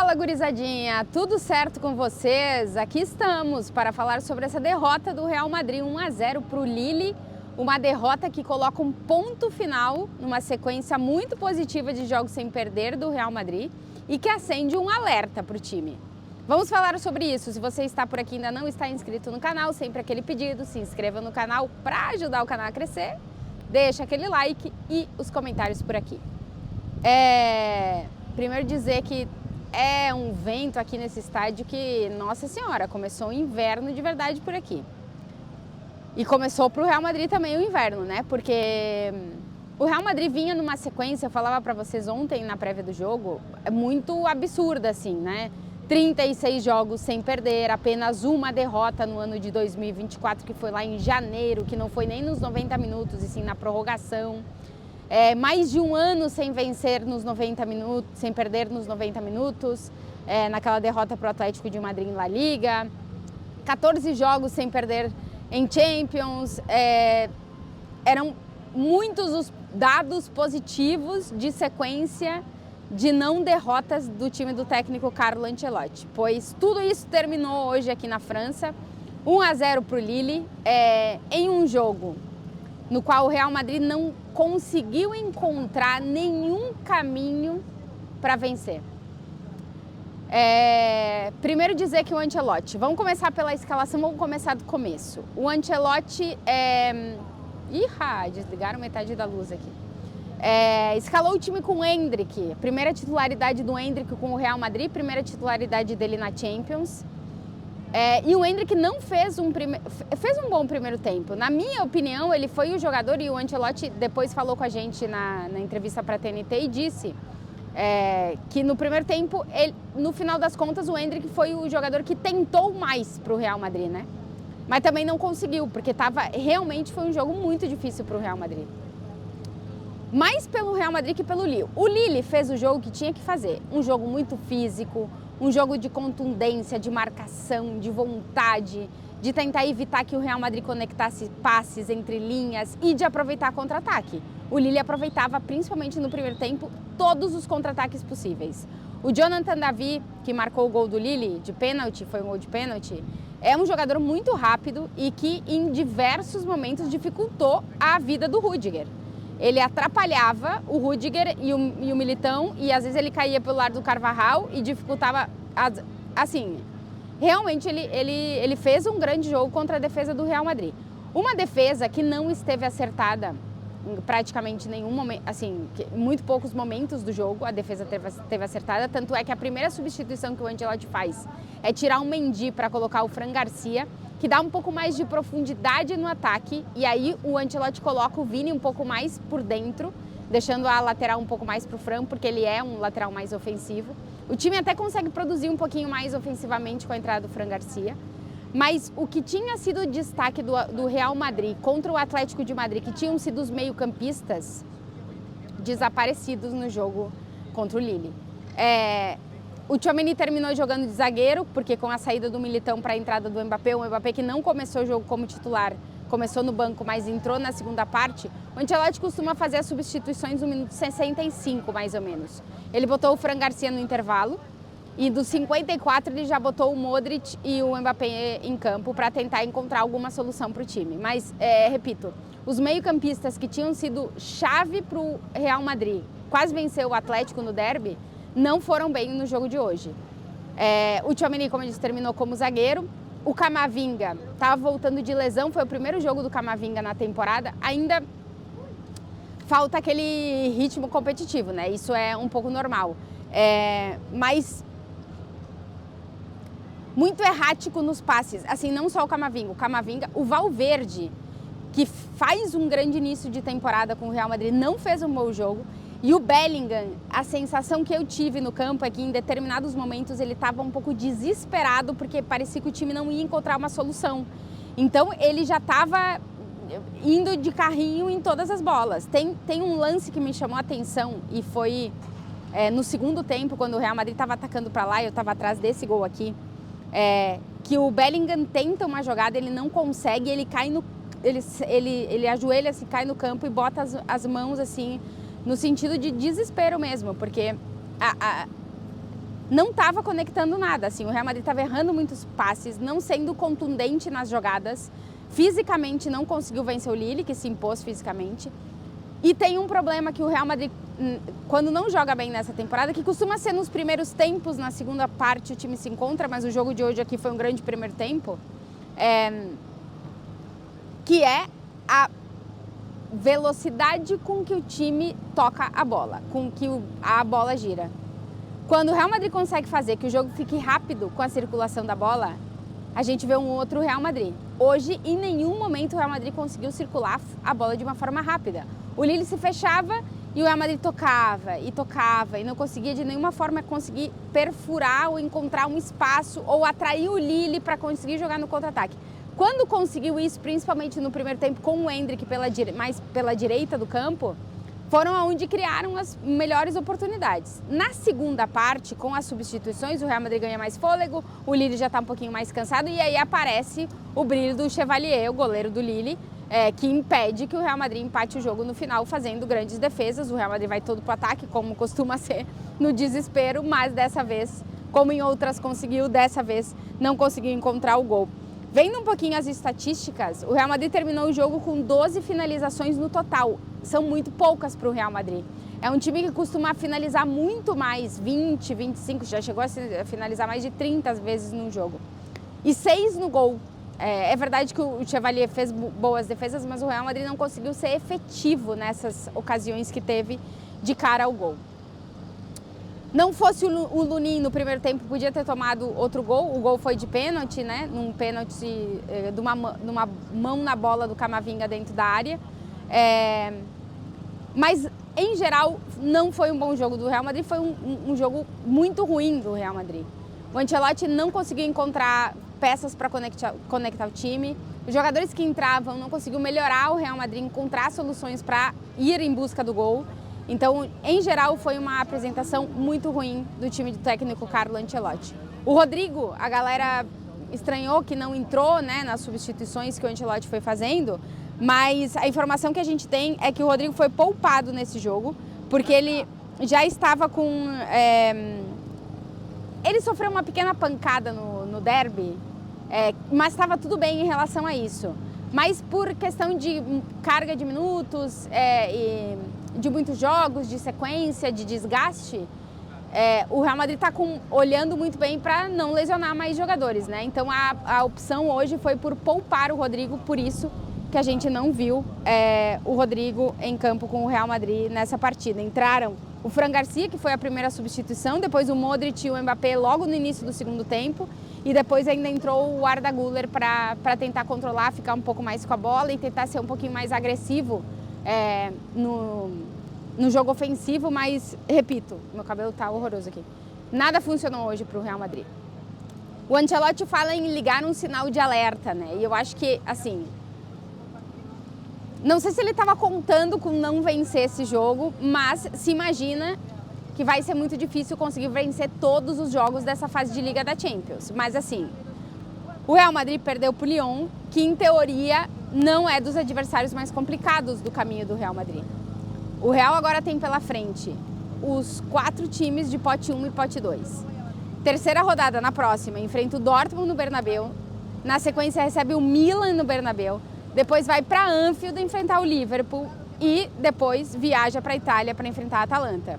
Fala, gurizadinha! Tudo certo com vocês? Aqui estamos para falar sobre essa derrota do Real Madrid 1-0 para o Lille. Uma derrota que coloca um ponto final numa sequência muito positiva de jogos sem perder do Real Madrid e que acende um alerta para o time. Vamos falar sobre isso. Se você está por aqui e ainda não está inscrito no canal, sempre aquele pedido, se inscreva no canal para ajudar o canal a crescer. Deixa aquele like e os comentários por aqui. Primeiro dizer que é um vento aqui nesse estádio que, nossa senhora, começou o inverno de verdade por aqui. E começou para o Real Madrid também o inverno, né? Porque o Real Madrid vinha numa sequência, eu falava para vocês ontem na prévia do jogo, é muito absurda assim, né? 36 jogos sem perder, apenas uma derrota no ano de 2024, que foi lá em janeiro, que não foi nem nos 90 minutos, e sim na prorrogação. Mais de um ano sem vencer nos 90 minutos, sem perder nos 90 minutos, naquela derrota para o Atlético de Madrid em La Liga. 14 jogos sem perder em Champions. Eram muitos os dados positivos de sequência de não derrotas do time do técnico Carlo Ancelotti, pois tudo isso terminou hoje aqui na França, 1-0 para o Lille, em um jogo no qual o Real Madrid não conseguiu encontrar nenhum caminho para vencer. Primeiro dizer que o Ancelotti, vamos começar pela escalação, vamos começar do começo. O Ancelotti, desligaram metade da luz aqui. Escalou o time com o Endrick, primeira titularidade do Endrick com o Real Madrid, primeira titularidade dele na Champions. E o Endrick não fez um bom primeiro tempo. Na minha opinião, ele foi o jogador, e o Ancelotti depois falou com a gente na entrevista para a TNT e disse que no primeiro tempo, no final das contas, o Endrick foi o jogador que tentou mais para o Real Madrid, né? Mas também não conseguiu, porque realmente foi um jogo muito difícil para o Real Madrid. Mais pelo Real Madrid que pelo Lille. O Lille fez o jogo que tinha que fazer, um jogo muito físico, um jogo de contundência, de marcação, de vontade, de tentar evitar que o Real Madrid conectasse passes entre linhas e de aproveitar contra-ataque. O Lille aproveitava, principalmente no primeiro tempo, todos os contra-ataques possíveis. O Jonathan David, que marcou o gol do Lille de pênalti, foi um gol de pênalti, é um jogador muito rápido e que em diversos momentos dificultou a vida do Rüdiger. Ele atrapalhava o Rüdiger e o Militão, e às vezes ele caía pelo lado do Carvajal e dificultava, assim, realmente ele fez um grande jogo contra a defesa do Real Madrid. Uma defesa que não esteve acertada em praticamente nenhum momento, assim, em muito poucos momentos do jogo a defesa teve acertada, tanto é que a primeira substituição que o Ancelotti faz é tirar o Mendy para colocar o Fran Garcia, que dá um pouco mais de profundidade no ataque, e aí o Ancelotti coloca o Vini um pouco mais por dentro, deixando a lateral um pouco mais para o Fran, porque ele é um lateral mais ofensivo. O time até consegue produzir um pouquinho mais ofensivamente com a entrada do Fran Garcia, mas o que tinha sido o destaque do Real Madrid contra o Atlético de Madrid, que tinham sido os meio-campistas desaparecidos no jogo contra o Lille. O Tchouaméni terminou jogando de zagueiro, porque com a saída do Militão para a entrada do Mbappé, o Mbappé que não começou o jogo como titular, começou no banco, mas entrou na segunda parte, o Ancelotti costuma fazer as substituições no minuto 65, mais ou menos. Ele botou o Fran Garcia no intervalo, e dos 54 ele já botou o Modric e o Mbappé em campo para tentar encontrar alguma solução para o time. Mas, repito, os meio-campistas que tinham sido chave para o Real Madrid, quase venceu o Atlético no derby, não foram bem no jogo de hoje. O Tchouaméni, como eu disse, terminou como zagueiro. O Camavinga estava voltando de lesão, foi o primeiro jogo do Camavinga na temporada. Ainda falta aquele ritmo competitivo, né? Isso é um pouco normal. Mas muito errático nos passes. Assim, não só o Camavinga, o Valverde, que faz um grande início de temporada com o Real Madrid, não fez um bom jogo. E o Bellingham, a sensação que eu tive no campo é que em determinados momentos ele estava um pouco desesperado, porque parecia que o time não ia encontrar uma solução. Então ele já estava indo de carrinho em todas as bolas. Tem um lance que me chamou a atenção e foi no segundo tempo, quando o Real Madrid estava atacando para lá, eu estava atrás desse gol aqui, que o Bellingham tenta uma jogada, ele não consegue, ele cai ele ajoelha-se, cai no campo e bota as mãos assim, no sentido de desespero mesmo, porque não estava conectando nada, assim, o Real Madrid estava errando muitos passes, não sendo contundente nas jogadas, fisicamente não conseguiu vencer o Lille, que se impôs fisicamente, e tem um problema que o Real Madrid, quando não joga bem nessa temporada, que costuma ser nos primeiros tempos, na segunda parte o time se encontra, mas o jogo de hoje aqui foi um grande primeiro tempo, que é a velocidade com que o time toca a bola, com que a bola gira. Quando o Real Madrid consegue fazer que o jogo fique rápido com a circulação da bola, a gente vê um outro Real Madrid. Hoje, em nenhum momento o Real Madrid conseguiu circular a bola de uma forma rápida. O Lille se fechava e o Real Madrid tocava e não conseguia de nenhuma forma conseguir perfurar ou encontrar um espaço ou atrair o Lille para conseguir jogar no contra-ataque. Quando conseguiu isso, principalmente no primeiro tempo com o Endrick mais pela direita do campo, foram onde criaram as melhores oportunidades. Na segunda parte, com as substituições, o Real Madrid ganha mais fôlego, o Lille já está um pouquinho mais cansado e aí aparece o brilho do Chevalier, o goleiro do Lille, que impede que o Real Madrid empate o jogo no final, fazendo grandes defesas. O Real Madrid vai todo para o ataque, como costuma ser no desespero, mas dessa vez, como em outras conseguiu, dessa vez não conseguiu encontrar o gol. Vendo um pouquinho as estatísticas, o Real Madrid terminou o jogo com 12 finalizações no total. São muito poucas para o Real Madrid. É um time que costuma finalizar muito mais, 20, 25, já chegou a finalizar mais de 30 vezes no jogo. E 6 no gol. É verdade que o Chevalier fez boas defesas, mas o Real Madrid não conseguiu ser efetivo nessas ocasiões que teve de cara ao gol. Não fosse o Lunin no primeiro tempo, podia ter tomado outro gol. O gol foi de pênalti, né? Num pênalti de uma mão na bola do Camavinga dentro da área. Mas, em geral, não foi um bom jogo do Real Madrid. Foi um jogo muito ruim do Real Madrid. O Ancelotti não conseguiu encontrar peças para conectar o time. Os jogadores que entravam não conseguiu melhorar o Real Madrid, encontrar soluções para ir em busca do gol. Então, em geral, foi uma apresentação muito ruim do time do técnico Carlo Ancelotti. O Rodrigo, a galera estranhou que não entrou, né, nas substituições que o Ancelotti foi fazendo, mas a informação que a gente tem é que o Rodrigo foi poupado nesse jogo, porque ele já estava com... Ele sofreu uma pequena pancada no derby, mas estava tudo bem em relação a isso. Mas por questão de carga de minutos de muitos jogos, de sequência, de desgaste, o Real Madrid está olhando muito bem para não lesionar mais jogadores, né? Então a opção hoje foi por poupar o Rodrigo, por isso que a gente não viu o Rodrigo em campo com o Real Madrid nessa partida. Entraram o Fran Garcia, que foi a primeira substituição, depois o Modric e o Mbappé logo no início do segundo tempo, e depois ainda entrou o Arda Güler para tentar controlar, ficar um pouco mais com a bola e tentar ser um pouquinho mais agressivo no jogo ofensivo, mas, repito, meu cabelo tá horroroso aqui. Nada funcionou hoje para o Real Madrid. O Ancelotti fala em ligar um sinal de alerta, né? E eu acho que, assim, não sei se ele estava contando com não vencer esse jogo, mas se imagina que vai ser muito difícil conseguir vencer todos os jogos dessa fase de Liga da Champions. Mas, assim, o Real Madrid perdeu para o Lyon, que, em teoria, não é dos adversários mais complicados do caminho do Real Madrid. O Real agora tem pela frente os 4 times de pote 1 e pote 2. Terceira rodada na próxima, enfrenta o Dortmund no Bernabéu. Na sequência recebe o Milan no Bernabéu. Depois vai para Anfield enfrentar o Liverpool e depois viaja para a Itália para enfrentar a Atalanta.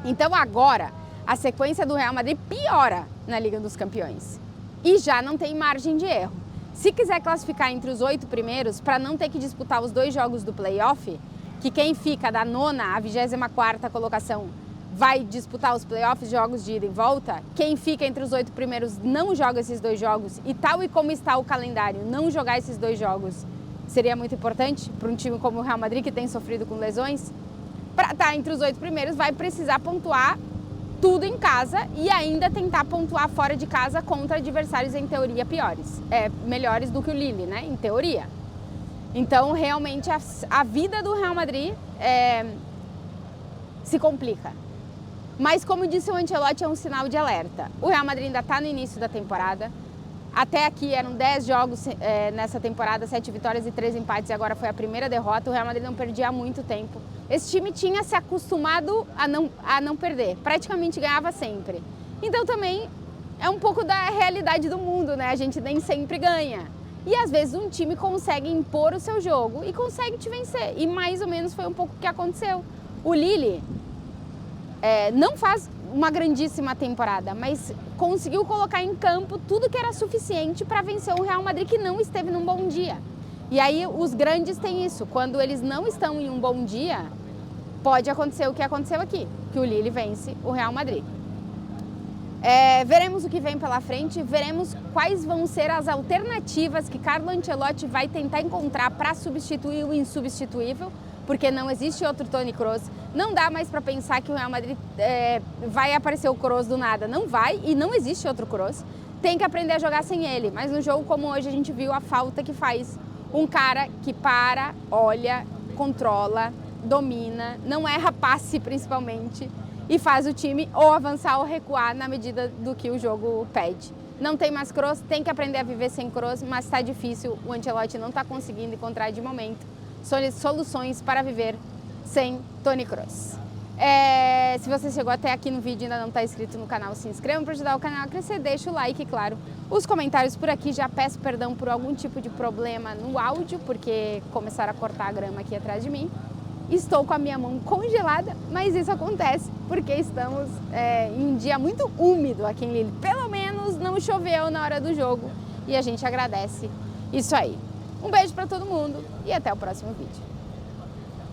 Então agora a sequência do Real Madrid piora na Liga dos Campeões e já não tem margem de erro. Se quiser classificar entre os 8 primeiros, para não ter que disputar os 2 jogos do play-off, que quem fica da 9ª à 24ª colocação vai disputar os play-offs, jogos de ida e volta, quem fica entre os 8 primeiros não joga esses 2 jogos e tal e como está o calendário, não jogar esses 2 jogos seria muito importante para um time como o Real Madrid, que tem sofrido com lesões. Para estar entre os 8 primeiros vai precisar pontuar tudo em casa e ainda tentar pontuar fora de casa contra adversários em teoria piores, melhores do que o Lille, né, em teoria. Então, realmente, a vida do Real Madrid se complica. Mas, como disse o Ancelotti, é um sinal de alerta. O Real Madrid ainda está no início da temporada. Até aqui eram 10 jogos nessa temporada, 7 vitórias e 3 empates, e agora foi a primeira derrota. O Real Madrid não perdia há muito tempo. Esse time tinha se acostumado a não perder, praticamente ganhava sempre. Então também é um pouco da realidade do mundo, né? A gente nem sempre ganha. E às vezes um time consegue impor o seu jogo e consegue te vencer. E mais ou menos foi um pouco o que aconteceu. O Lille não faz uma grandíssima temporada, mas conseguiu colocar em campo tudo que era suficiente para vencer o Real Madrid, que não esteve num bom dia. E aí os grandes têm isso, quando eles não estão em um bom dia, pode acontecer o que aconteceu aqui, que o Lille vence o Real Madrid. Veremos o que vem pela frente, veremos quais vão ser as alternativas que Carlo Ancelotti vai tentar encontrar para substituir o insubstituível, porque não existe outro Toni Kroos. Não dá mais para pensar que o Real Madrid vai aparecer o Kroos do nada. Não vai, e não existe outro Kroos. Tem que aprender a jogar sem ele. Mas no jogo como hoje a gente viu a falta que faz um cara que para, olha, controla, domina, não erra passe principalmente, e faz o time ou avançar ou recuar na medida do que o jogo pede. Não tem mais Kroos, tem que aprender a viver sem Kroos, mas está difícil. O Ancelotti não está conseguindo encontrar de momento soluções para viver sem Toni Kroos. Se você chegou até aqui no vídeo e ainda não está inscrito no canal, se inscreva para ajudar o canal a crescer, deixa o like, claro. Os comentários por aqui, já peço perdão por algum tipo de problema no áudio, porque começaram a cortar a grama aqui atrás de mim. Estou com a minha mão congelada, mas isso acontece porque estamos em um dia muito úmido aqui em Lille. Pelo menos não choveu na hora do jogo e a gente agradece isso aí. Um beijo para todo mundo e até o próximo vídeo.